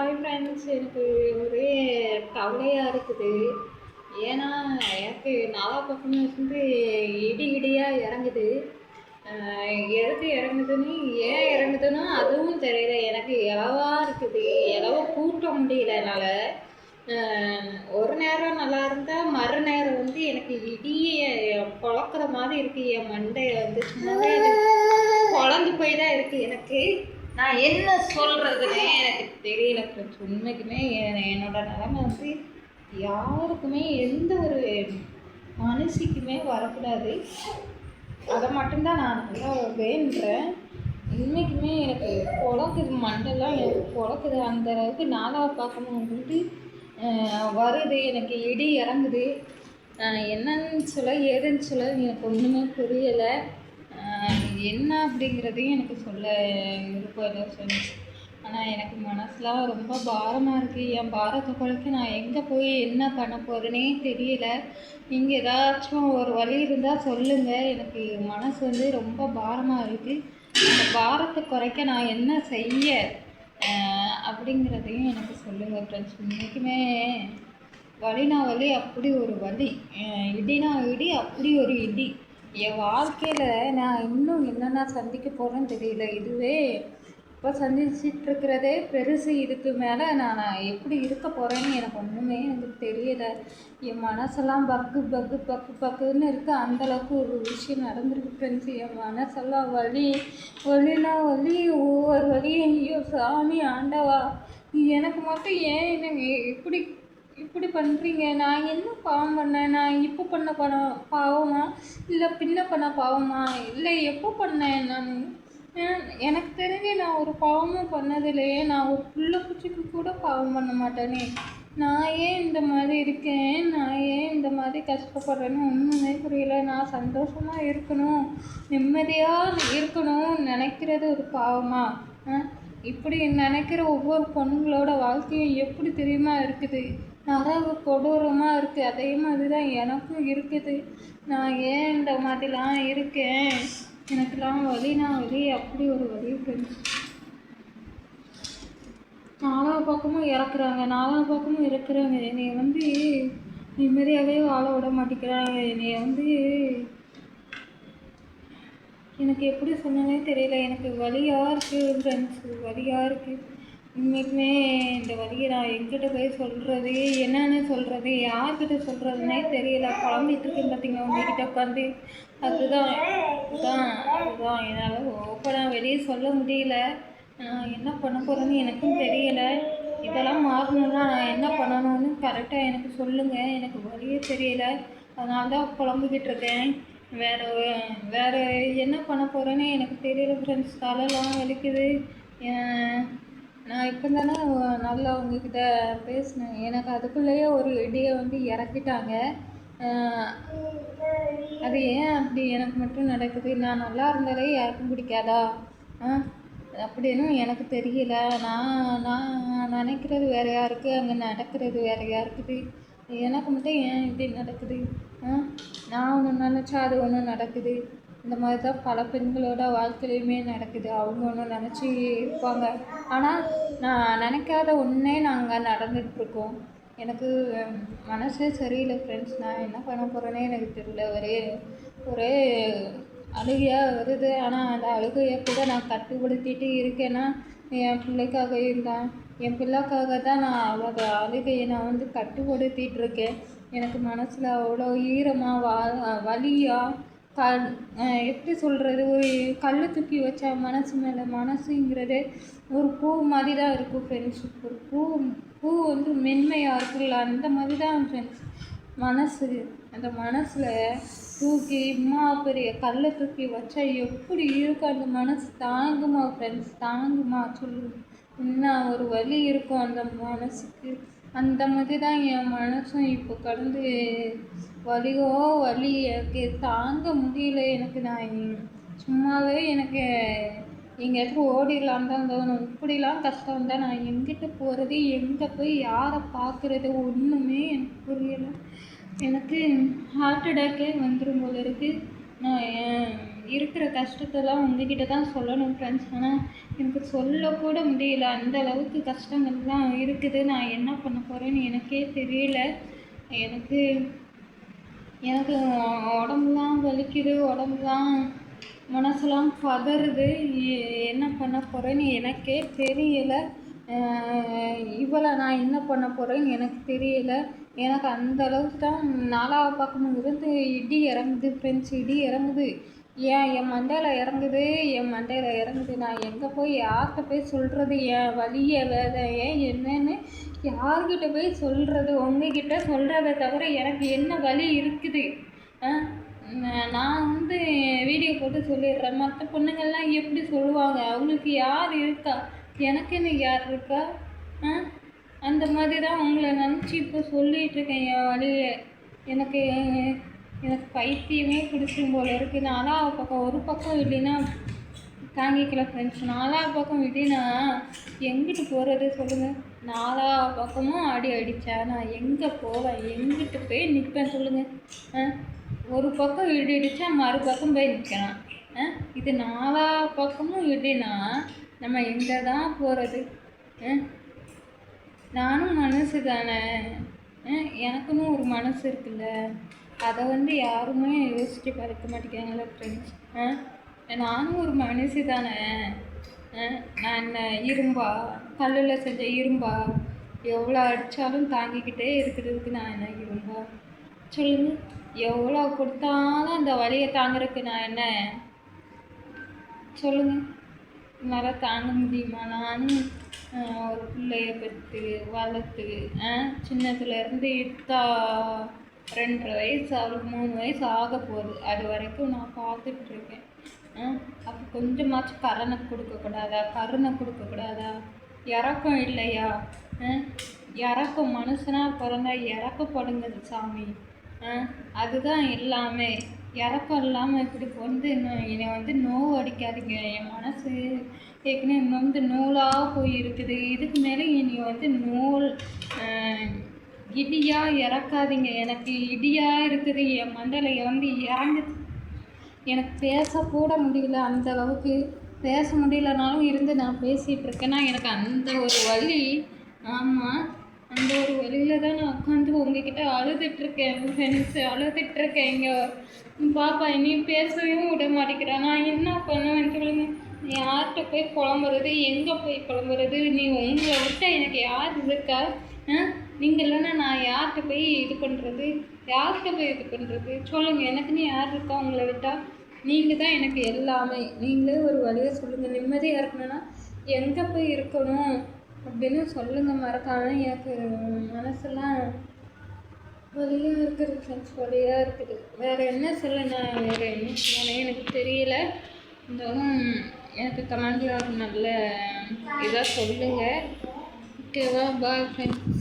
Hi friends, எனக்கு ஒரே கவலையாக இருக்குது. ஏன்னா எனக்கு நாலா பக்கமும் இருந்து இடி இடியாக இறங்குது. எதுக்கு இறங்குதுன்னு ஏன் இறங்குதுன்னா அதுவும் தெரியல. எனக்கு இலவா இருக்குது, இலவ கூட்ட முடியல என்னால். ஒரு நேரம் நல்லா இருந்தால் மறு நேரம் வந்து எனக்கு இடியை பொழக்கிற மாதிரி இருக்குது. என் மண்டையை வந்து சும்மாவே குழந்து போய் தான் இருக்குது. எனக்கு நான் என்ன சொல்கிறதுனே எனக்கு தெரியல ஃப்ரெண்ட்ஸ். உண்மைக்குமே என்னோட நிலைமை வந்து யாருக்குமே எந்த ஒரு மனுஷிக்குமே வரக்கூடாது. அதை மட்டும்தான் நான் நல்லா வேண்டுறேன். உண்மைக்குமே எனக்கு பொழக்குது, மண்டெல்லாம் எனக்கு பொழக்குது. அந்த அளவுக்கு நாளாக பார்க்கணும் வந்து வருது. எனக்கு இடி இறங்குது. என்னன்னு சொல்ல ஏதுன்னு சொல்ல எனக்கு ஒன்றுமே புரியலை. என்ன அப்படிங்கிறதையும் எனக்கு சொல்ல விருப்பம் இல்லை ஃப்ரெண்ட்ஸ். ஆனால் எனக்கு மனசுலாம் ரொம்ப பாரமாக இருக்குது. என் பாரத்தை குறைக்க நான் எங்கே போய் என்ன பண்ண போகிறேனே தெரியல. நீங்கள் ஏதாச்சும் ஒரு வழி இருந்தால் சொல்லுங்கள். எனக்கு மனசு வந்து ரொம்ப பாரமாக இருக்குது. அந்த பாரத்தை குறைக்க நான் என்ன செய்ய அப்படிங்கிறதையும் எனக்கு சொல்லுங்கள் ஃப்ரெண்ட்ஸ். இன்றைக்குமே வலினா வலி, அப்படி ஒரு வலி. இடினா இடி, அப்படி ஒரு இடி. என் வாழ்க்கையில் நான் இன்னும் என்னென்ன சந்திக்க போகிறேன்னு தெரியல. இதுவே இப்போ சந்திச்சிட்ருக்கிறதே பெருசு. இதுக்கு மேலே நான் எப்படி இருக்க போகிறேன்னு எனக்கு ஒன்றுமே எனக்கு தெரியலை. என் மனசெல்லாம் பக்கு பக்கு பக்கு பக்குன்னு இருக்குது. அந்தளவுக்கு ஒரு விஷயம் நடந்துருக்கு ஃப்ரெண்ட்ஸ். என் மனசெல்லாம் வலி வலினா வலி, ஒவ்வொரு வலியும் ஐயோ சாமி ஆண்டவா, எனக்கு மட்டும் ஏன் என்னங்க இப்படி பண்ணுறீங்க? நான் என்ன பாவம் பண்ணேன்? நான் இப்போ பண்ண பாவமா, இல்லை பின்ன பண்ண பாவமா, இல்லை எப்போ பண்ணேன்? நான் எனக்கு தெரிஞ்சு நான் ஒரு பாவமும் பண்ணதில்லையே. நான் ஒரு புள்ள பூச்சிக்கு கூட பாவம் பண்ண மாட்டேனே. நான் ஏன் இந்த மாதிரி இருக்கேன்? நான் ஏன் இந்த மாதிரி கஷ்டப்படுறேன்னு ஒன்றுமே புரியல. நான் சந்தோஷமாக இருக்கணும், நிம்மதியாக இருக்கணும்னு நினைக்கிறது ஒரு பாவமா? இப்படி நினைக்கிற ஒவ்வொரு பொண்ணுங்களோட வாழ்க்கையும் எப்படி தெரியுமா இருக்குது? நரக கொடூரமாக இருக்குது. அதே மாதிரி தான் எனக்கும் இருக்குது. நான் ஏன் இந்த மாதிரிலாம் இருக்கேன்? எனக்குலாம் வலினா வலி, அப்படி ஒரு வலி ஃப்ரெண்ட்ஸ். நாலா பக்கமும் இறக்குறாங்க. என்னை வந்து நிம்மதியாகவே வாழ விட மாட்டேங்கிறாங்க. என்னை வந்து எனக்கு எப்படி சொன்னனே தெரியல. எனக்கு வலியாக இருக்குது ஃப்ரெண்ட்ஸ், வலியாக இருக்குது. உண்மைக்குமே இந்த வலியை நான் எங்கிட்ட போய் சொல்கிறது, என்னென்னு சொல்கிறது, யார்கிட்ட சொல்கிறதுனே தெரியல. குழம்பிட்டு இருக்கேன் பார்த்தீங்களா உங்ககிட்ட உட்காந்து. அதுதான் என்னால் ஓப்பனாக வெளியே சொல்ல முடியல. என்ன பண்ண போகிறேன்னு எனக்கும் தெரியலை. இதெல்லாம் மாறணுன்னா நான் என்ன பண்ணணும்னு கரெக்டாக எனக்கு சொல்லுங்கள். எனக்கு வழியே தெரியல. அதனால தான் புலம்பிக்கிட்டு இருக்கேன். வேறு என்ன பண்ண போகிறேன்னு எனக்கு தெரியல ஃப்ரெண்ட்ஸ். தலைலாம் வலிக்குது. நான் இப்போ தானே நல்லா உங்ககிட்ட பேசினேன். எனக்கு அதுக்குள்ளேயே ஒரு இடியை வந்து இறக்கிட்டாங்க. அது ஏன் அப்படி எனக்கு மட்டும் நடக்குது? நான் நல்லா இருந்தாலே யாருக்கும் பிடிக்காதா அப்படின்னு எனக்கு தெரியல. நான் நினைக்கிறது வேறு யாருக்கு, அங்கே நடக்கிறது வேறு யாருக்குது. எனக்கு மட்டும் ஏன் இப்படி நடக்குது? நான் ஒன்று நினச்சா அது ஒன்று நடக்குது. இந்த மாதிரி தான் பல பெண்களோட வாழ்க்கையிலையுமே நடக்குது. அவங்க ஒன்று நினச்சி இருப்பாங்க, ஆனால் நான் நினைக்காத ஒன்றே நாங்கள் நடந்துகிட்ருக்கோம். எனக்கு மனசே சரியில்லை ஃப்ரெண்ட்ஸ். நான் என்ன பண்ண போகிறேன்னே எனக்கு தெரியல. ஒரே அழுகையாக வருது. ஆனால் அந்த அழுகையை கூட நான் கட்டுப்படுத்திட்டு இருக்கேன்னா என் பிள்ளைக்காக தான் நான் அவளோட அழுகையை நான் வந்து கட்டுப்படுத்திகிட்டு இருக்கேன். எனக்கு மனசில் அவ்வளோ ஈரமாக வலியாக எப்படி சொல்கிறது, ஒரு கல் தூக்கி வச்சா மனசு மேலே, மனசுங்கிறது ஒரு பூ மாதிரி தான் இருக்கும் ஃப்ரெண்ட்ஸ். ஒரு பூ வந்து மென்மையாக இருக்குல்ல, அந்த மாதிரி தான் ஃப்ரெண்ட்ஸ் மனசு. அந்த மனசில் தூக்கி பெரிய கல்லை தூக்கி வச்சா எப்படி இருக்கும்? அந்த மனசு தாங்குமா ஃப்ரெண்ட்ஸ்? தாங்குமா சொல்லு? என்ன ஒரு வலி இருக்கும் அந்த மனசுக்கு. அந்த மாதிரி தான் என் மனசும் இப்போ கடந்து வலி எனக்கு தாங்க முடியல. எனக்கு நான் சும்மாவே எனக்கு எங்கேயாச்சும் ஓடிடலான்னு தான் தோணும். இப்படிலாம் கஷ்டம் வந்தால் நான் எங்கிட்ட போகிறது, எங்கே போய் யாரை பார்க்குறது, ஒன்றுமே எனக்கு புரியலை. எனக்கு ஹார்ட் அட்டாக்கே வந்துடும் போல இருக்குது. நான் இருக்கிற கஷ்டத்தெல்லாம் உங்ககிட்ட தான் சொல்லணும் ஃப்ரெண்ட்ஸ். ஆனால் எனக்கு சொல்லக்கூட முடியல. அந்த அளவுக்கு கஷ்டங்கள்லாம் இருக்குது. நான் என்ன பண்ண போகிறேன்னு எனக்கே தெரியல. எனக்கு எனக்கு உடம்புலாம் வலிக்குது, உடம்புலாம் மனசெல்லாம் பதறுது. என்ன பண்ண போகிறேன்னு எனக்கே தெரியலை. இவளை நான் என்ன பண்ண போகிறேன்னு எனக்கு தெரியல. எனக்கு அந்த அளவுக்கு தான் நாலாவது பக்கமும் இருந்து இடி இறங்குது ஃப்ரெண்ட்ஸ், இடி இறங்குது. என் மண்டையில் இறங்குது, என் மண்டையில் இறங்குது. நான் எங்கே போய் யார்கிட்ட போய் சொல்கிறது என் வலியை வேலையை என்னன்னு யார்கிட்ட போய் சொல்கிறது? உங்ககிட்ட சொல்கிறத தவிர எனக்கு என்ன வலி இருக்குது? நான் வந்து வீடியோ போட்டு சொல்லிடுறேன். மற்ற பொண்ணுங்கள்லாம் எப்படி சொல்லுவாங்க? அவங்களுக்கு யார் இருக்கா? எனக்குன்னு யார் இருக்கா? அந்த மாதிரி தான் உங்களை நினச்சி இப்போ சொல்லிகிட்ருக்கேன் என் வழியை. எனக்கு எனக்கு பைத்தியமே பிடிக்கும் போல இருக்குது. நாலாவது பக்கம் ஒரு பக்கம் இல்லைன்னா தாங்கிக்கல ஃப்ரெண்ட்ஸ். நாலாவது பக்கம் விட்டினா எங்கிட்டு போகிறது சொல்லுங்கள்? நாலாவது பக்கமும் அடி அடித்தா நான் எங்கே போவேன்? எங்கிட்டு போய் நிற்பேன் சொல்லுங்கள்? ஒரு பக்கம் இடி அடித்தா மறுபக்கம் போய் நிற்கலாம். இது நாலாவது பக்கமும் இடினா நம்ம எங்கே தான் போகிறது? நானும் மனசு தானே, எனக்குன்னு ஒரு மனசு இருக்குல்ல. அதை வந்து யாருமே யோசிச்சு பார்க்க மாட்டேங்கிறாங்களே ஃப்ரெண்ட்ஸ். நானும் ஒரு மனசு தானே. நான் என்ன இரும்பா? கல்லில் செஞ்ச இரும்பா? எவ்வளோ அடித்தாலும் தாங்கிக்கிட்டே இருக்கிறதுக்கு நான் என்ன இரும்பா? சொல்லுங்கள். எவ்வளோ கொடுத்தாலும் அந்த வலியை தாங்கிறதுக்கு நான் என்ன சொல்லுங்கள்? என்னால் தாங்க முடியுமா? நானும் ஒரு பிள்ளைய பெற்று வளர்த்து சின்னதுலேருந்து இத்தா 2.5 வயசு அவளுக்கு 3 வயசு ஆக போகுது. அது வரைக்கும் நான் பார்த்துட்ருக்கேன். அப்போ கொஞ்சமாச்சும் கருணை கொடுக்கக்கூடாதா? கருணை கொடுக்கக்கூடாதா? இறக்கம் இல்லையா? இறக்கம் மனுஷனாக பிறந்தா இறக்கப்படுங்க சாமி. அதுதான் எல்லாமே. இறக்கம் இல்லாமல் இப்படி வந்து என்னை வந்து நோவு அடிக்காதீங்க. என் மனசு ஏற்கனவே வந்து நூலாக போய் இருக்குது. இதுக்கு மேலே இனி வந்து நூல் இடியாக இறக்காதீங்க. எனக்கு இடியாக இருக்குது. என் மண்டையில் வந்து இறங்குது. எனக்கு பேசக்கூட முடியல. அந்த அளவுக்கு பேச முடியலனாலும் இருந்து நான் பேசிகிட்டு இருக்கேன்னா எனக்கு அந்த ஒரு வலி. ஆமாம், அந்த ஒரு வழியில் தான் நான் உட்காந்து உங்ககிட்ட அழுதுட்ருக்கேன் ஃப்ரெண்ட்ஸு. அழுதுட்ருக்கேன். இங்கே பாப்பா என்னையும் பேசவும் விட மாட்டேங்கிறேன். நான் என்ன பண்ணுவேன் சொல்லுங்கள்? யார்கிட்ட போய் புலம்புறது? எங்கே போய் புலம்புறது? உங்களை விட்டா எனக்கு யார் இருக்கா? நீங்கள் இல்லைன்னா நான் யார்கிட்ட போய் இது பண்ணுறது? யார்கிட்ட போய் இது பண்ணுறது சொல்லுங்கள்? எனக்குன்னு யார் இருக்கா உங்களை விட்டால்? நீங்கள் தான் எனக்கு எல்லாமே. நீங்களே ஒரு வழியை சொல்லுங்கள். நிம்மதியாக இருக்கணும்னா எங்கே போய் இருக்கணும் அப்படின்னு சொல்லுங்கள் மறக்காமல். எனக்கு மனசெல்லாம் வலியாக இருக்குது ஃப்ரெண்ட்ஸ், வலியாக இருக்குது. வேறு என்ன சொல்ல? நான் வேறு என்ன சொல்லணும் எனக்கு தெரியல. இருந்தாலும் எனக்கு கமெண்டில் ஒரு நல்ல இதாக சொல்லுங்கள். ஓகேவா? Bye friends.